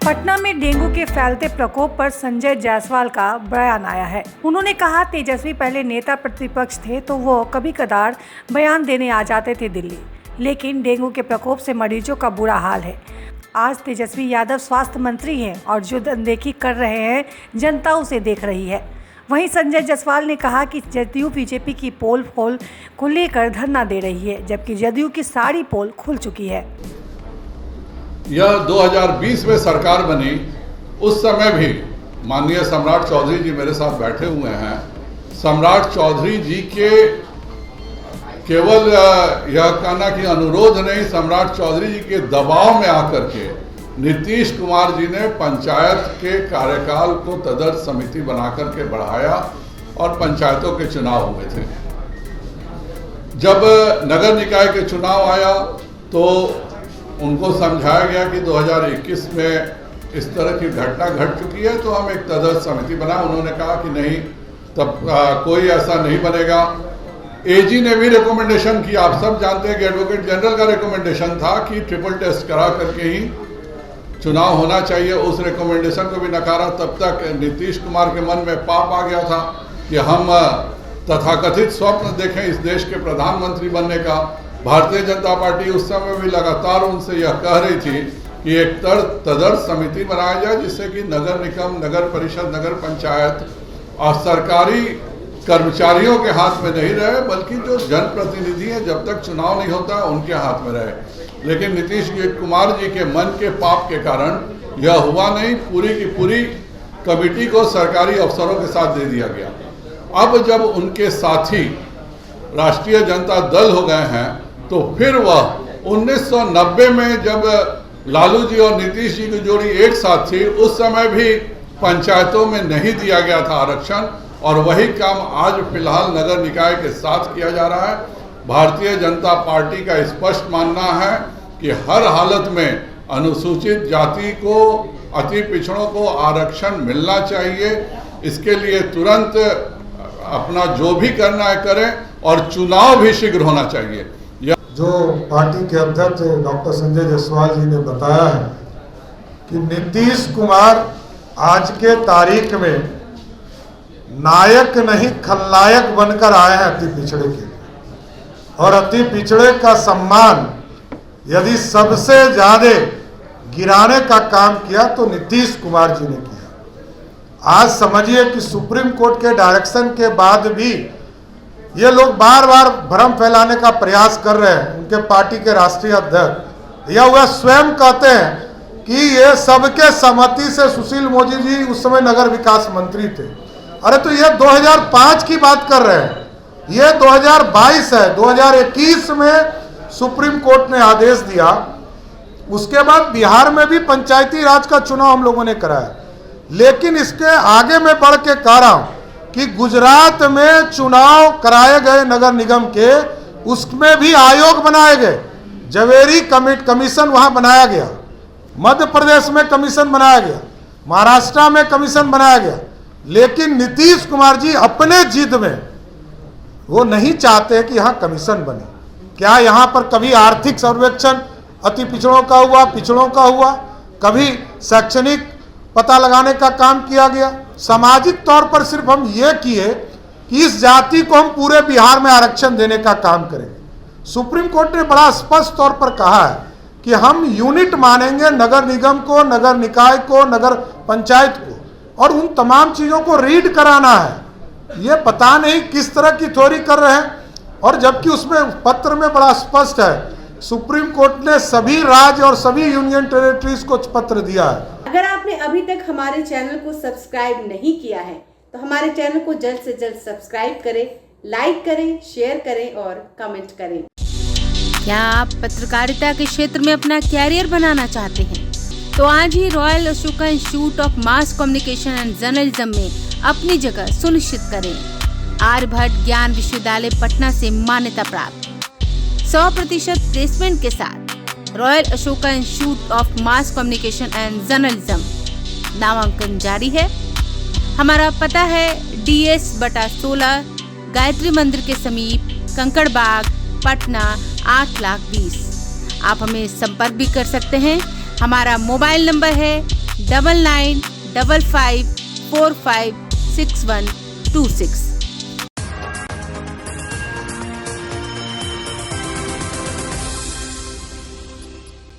पटना में डेंगू के फैलते प्रकोप पर संजय जायसवाल का बयान आया है। उन्होंने कहा, तेजस्वी पहले नेता प्रतिपक्ष थे तो वो कभी कदार बयान देने आ जाते थे दिल्ली, लेकिन डेंगू के प्रकोप से मरीजों का बुरा हाल है। आज तेजस्वी यादव स्वास्थ्य मंत्री हैं और जो अनदेखी कर रहे हैं जनता उसे देख रही है। वहीं संजय जायसवाल ने कहा कि जदयू बीजेपी की पोल खोल को लेकर धरना दे रही है, जबकि जदयू की सारी पोल खुल चुकी है। यह 2020 में सरकार बनी, उस समय भी माननीय सम्राट चौधरी जी मेरे साथ बैठे हुए हैं। सम्राट चौधरी जी के केवल यह कहना कि अनुरोध नहीं, सम्राट चौधरी जी के दबाव में आकर के नीतीश कुमार जी ने पंचायत के कार्यकाल को तदर्थ समिति बनाकर के बढ़ाया और पंचायतों के चुनाव हुए थे। जब नगर निकाय के चुनाव आया तो उनको समझाया गया कि 2021 में इस तरह की घटना घट चुकी है तो हम एक तदर्थ समिति बनाए। उन्होंने कहा कि नहीं, तब कोई ऐसा नहीं बनेगा। एजी ने भी रिकमेंडेशन किया। आप सब जानते हैं कि एडवोकेट जनरल का रिकमेंडेशन था कि ट्रिपल टेस्ट करा करके ही चुनाव होना चाहिए। उस रिकमेंडेशन को भी नकारा। तब तक नीतीश कुमार के मन में पाप आ गया था कि हम तथाकथित स्वप्न देखें इस देश के प्रधानमंत्री बनने का। भारतीय जनता पार्टी उस समय भी लगातार उनसे यह कह रही थी कि एक तदर्थ समिति बनाया जाए जिससे कि नगर निगम, नगर परिषद, नगर पंचायत और सरकारी कर्मचारियों के हाथ में नहीं रहे, बल्कि जो जनप्रतिनिधि हैं जब तक चुनाव नहीं होता उनके हाथ में रहे। लेकिन नीतीश कुमार जी के मन के पाप के कारण यह हुआ नहीं। पूरी की पूरी कमेटी को सरकारी अफसरों के साथ दे दिया गया। अब जब उनके साथी राष्ट्रीय जनता दल हो गए हैं तो फिर वह 1990 में जब लालू जी और नीतीश जी की जोड़ी एक साथ थी, उस समय भी पंचायतों में नहीं दिया गया था आरक्षण, और वही काम आज फिलहाल नगर निकाय के साथ किया जा रहा है। भारतीय जनता पार्टी का स्पष्ट मानना है कि हर हालत में अनुसूचित जाति को, अति पिछड़ों को आरक्षण मिलना चाहिए। इसके लिए तुरंत अपना जो भी करना है करें और चुनाव भी शीघ्र होना चाहिए। जो पार्टी के अध्यक्ष डॉक्टर संजय जायसवाल जी ने बताया है कि नीतीश कुमार आज के तारीख में नायक नहीं खलनायक बनकर आए हैं अति पिछड़े के लिए, और अति पिछड़े का सम्मान यदि सबसे ज्यादा गिराने का काम किया तो नीतीश कुमार जी ने किया। आज समझिए कि सुप्रीम कोर्ट के डायरेक्शन के बाद भी ये लोग बार बार भ्रम फैलाने का प्रयास कर रहे हैं। उनके पार्टी के राष्ट्रीय अध्यक्ष या वह स्वयं कहते हैं कि ये सबके सहमति से सुशील मोदी जी उस समय नगर विकास मंत्री थे। अरे तो ये 2005 की बात कर रहे हैं, ये 2022 है। 2021 में सुप्रीम कोर्ट ने आदेश दिया। उसके बाद बिहार में भी पंचायती राज का चुनाव हम लोगों ने कराया। लेकिन इसके आगे मैं बढ़ के कह रहा हूं कि गुजरात में चुनाव कराए गए नगर निगम के, उसमें भी आयोग बनाए गए। जवेरी कमीशन वहां बनाया गया, मध्य प्रदेश में कमीशन बनाया गया, महाराष्ट्र में कमीशन बनाया गया। लेकिन नीतीश कुमार जी अपने जिद में वो नहीं चाहते कि यहाँ कमीशन बने। क्या यहाँ पर कभी आर्थिक सर्वेक्षण अति पिछड़ों का हुआ, पिछड़ों का हुआ? कभी शैक्षणिक पता लगाने का काम किया गया? सामाजिक तौर पर सिर्फ हम ये किए कि इस जाति को हम पूरे बिहार में आरक्षण देने का काम करेंगे। सुप्रीम कोर्ट ने बड़ा स्पष्ट तौर पर कहा है कि हम यूनिट मानेंगे नगर निगम को, नगर निकाय को, नगर पंचायत को, और उन तमाम चीजों को रीड कराना है। ये पता नहीं किस तरह की थ्योरी कर रहे हैं। और जबकि उसमें पत्र में बड़ा स्पष्ट है, सुप्रीम कोर्ट ने सभी राज्य और सभी यूनियन टेरिटरीज को पत्र दिया है। अगर आपने अभी तक हमारे चैनल को सब्सक्राइब नहीं किया है तो हमारे चैनल को जल्द से जल्द सब्सक्राइब करें, लाइक करें, शेयर करें और कमेंट करें। क्या आप पत्रकारिता के क्षेत्र में अपना कैरियर बनाना चाहते हैं? तो आज ही royal Ashoka institute of mass communication and journalism में अपनी जगह सुनिश्चित करें। आर्यभट्ट ज्ञान विश्वविद्यालय पटना से मान्यता प्राप्त 100% प्लेसमेंट के साथ royal Ashoka institute of mass communication and journalism नामांकन जारी है। हमारा पता है DS/16 गायत्री मंदिर के समीप, कंकड़ बाग, पटना 8,20,000। आप हमें संपर्क भी कर सकते हैं। हमारा मोबाइल नंबर है 9955456126।